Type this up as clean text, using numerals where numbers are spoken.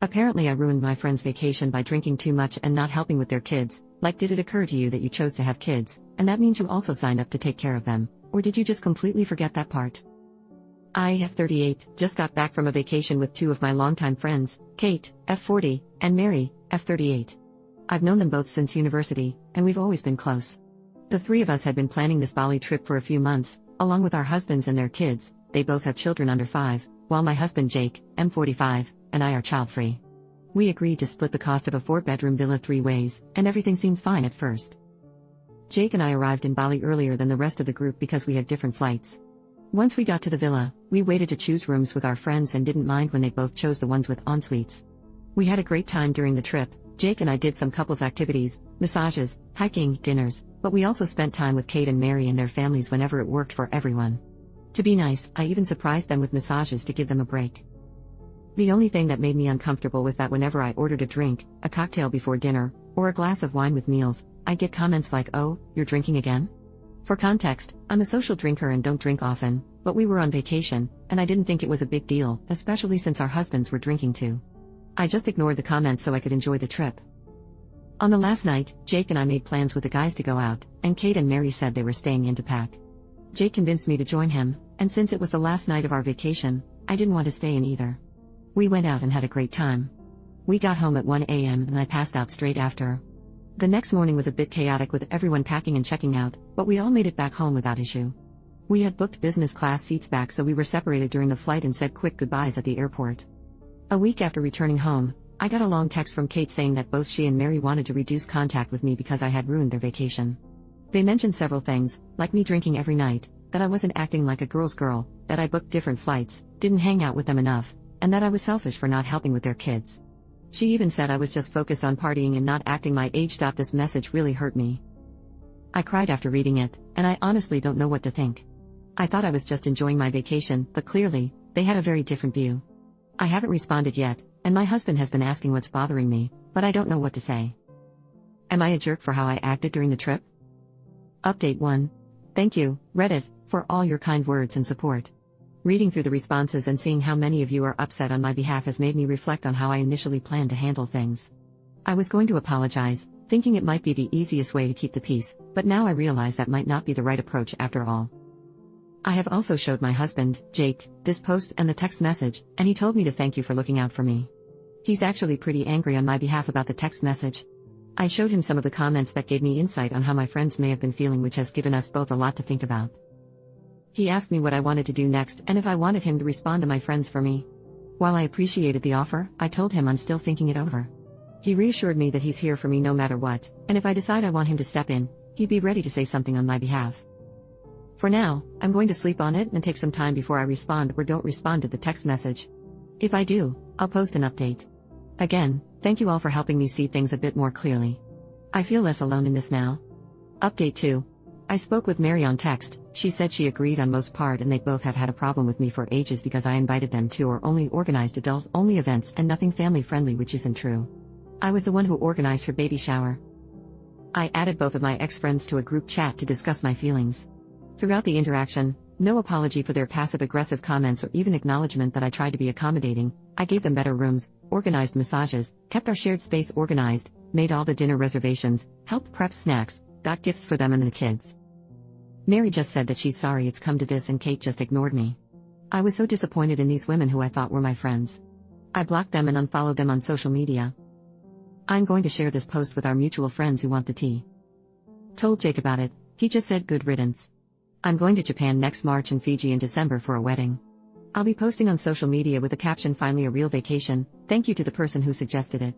Apparently I ruined my friend's vacation by drinking too much and not helping with their kids. Like, did it occur to you that you chose to have kids, and that means you also signed up to take care of them, or did you just completely forget that part? I, F38, just got back from a vacation with two of my longtime friends, Kate, F40, and Mary, F38. I've known them both since university, and we've always been close. The three of us had been planning this Bali trip for a few months, along with our husbands and their kids. They both have children under 5, while my husband Jake, M45, and I are child-free. We agreed to split the cost of a 4-bedroom villa 3 ways, and everything seemed fine at first. Jake and I arrived in Bali earlier than the rest of the group because we had different flights. Once we got to the villa, we waited to choose rooms with our friends and didn't mind when they both chose the ones with en-suites. We had a great time during the trip. Jake and I did some couples activities, massages, hiking, dinners, but we also spent time with Kate and Mary and their families whenever it worked for everyone. To be nice, I even surprised them with massages to give them a break. The only thing that made me uncomfortable was that whenever I ordered a drink, a cocktail before dinner, or a glass of wine with meals, I'd get comments like, "Oh, you're drinking again?" For context, I'm a social drinker and don't drink often, but we were on vacation, and I didn't think it was a big deal, especially since our husbands were drinking too. I just ignored the comments so I could enjoy the trip. On the last night, Jake and I made plans with the guys to go out, and Kate and Mary said they were staying in to pack. Jake convinced me to join him, and since it was the last night of our vacation, I didn't want to stay in either. We went out and had a great time. We got home at 1 a.m. and I passed out straight after. The next morning was a bit chaotic with everyone packing and checking out, but we all made it back home without issue. We had booked business class seats back, so we were separated during the flight and said quick goodbyes at the airport. A week after returning home, I got a long text from Kate saying that both she and Mary wanted to reduce contact with me because I had ruined their vacation. They mentioned several things, like me drinking every night, that I wasn't acting like a girl's girl, that I booked different flights, didn't hang out with them enough, and that I was selfish for not helping with their kids. She even said I was just focused on partying and not acting my age. This message really hurt me. I cried after reading it, and I honestly don't know what to think. I thought I was just enjoying my vacation, but clearly, they had a very different view. I haven't responded yet, and my husband has been asking what's bothering me, but I don't know what to say. Am I a jerk for how I acted during the trip? Update 1. Thank you, Reddit, for all your kind words and support. Reading through the responses and seeing how many of you are upset on my behalf has made me reflect on how I initially planned to handle things. I was going to apologize, thinking it might be the easiest way to keep the peace, but now I realize that might not be the right approach after all. I have also showed my husband, Jake, this post and the text message, and he told me to thank you for looking out for me. He's actually pretty angry on my behalf about the text message. I showed him some of the comments that gave me insight on how my friends may have been feeling, which has given us both a lot to think about. He asked me what I wanted to do next and if I wanted him to respond to my friends for me. While I appreciated the offer, I told him I'm still thinking it over. He reassured me that he's here for me no matter what, and if I decide I want him to step in, he'd be ready to say something on my behalf. For now, I'm going to sleep on it and take some time before I respond or don't respond to the text message. If I do, I'll post an update. Again, thank you all for helping me see things a bit more clearly. I feel less alone in this now. Update 2. I spoke with Mary on text. She said she agreed on most part, and they both have had a problem with me for ages because I invited them to or only organized adult-only events and nothing family-friendly, which isn't true. I was the one who organized her baby shower. I added both of my ex-friends to a group chat to discuss my feelings. Throughout the interaction, no apology for their passive-aggressive comments or even acknowledgement that I tried to be accommodating. I gave them better rooms, organized massages, kept our shared space organized, made all the dinner reservations, helped prep snacks, got gifts for them and the kids. Mary just said that she's sorry it's come to this, and Kate just ignored me. I was so disappointed in these women who I thought were my friends. I blocked them and unfollowed them on social media. I'm going to share this post with our mutual friends who want the tea. Told Jake about it, he just said good riddance. I'm going to Japan next March and Fiji in December for a wedding. I'll be posting on social media with the caption "Finally a real vacation, thank you" to the person who suggested it.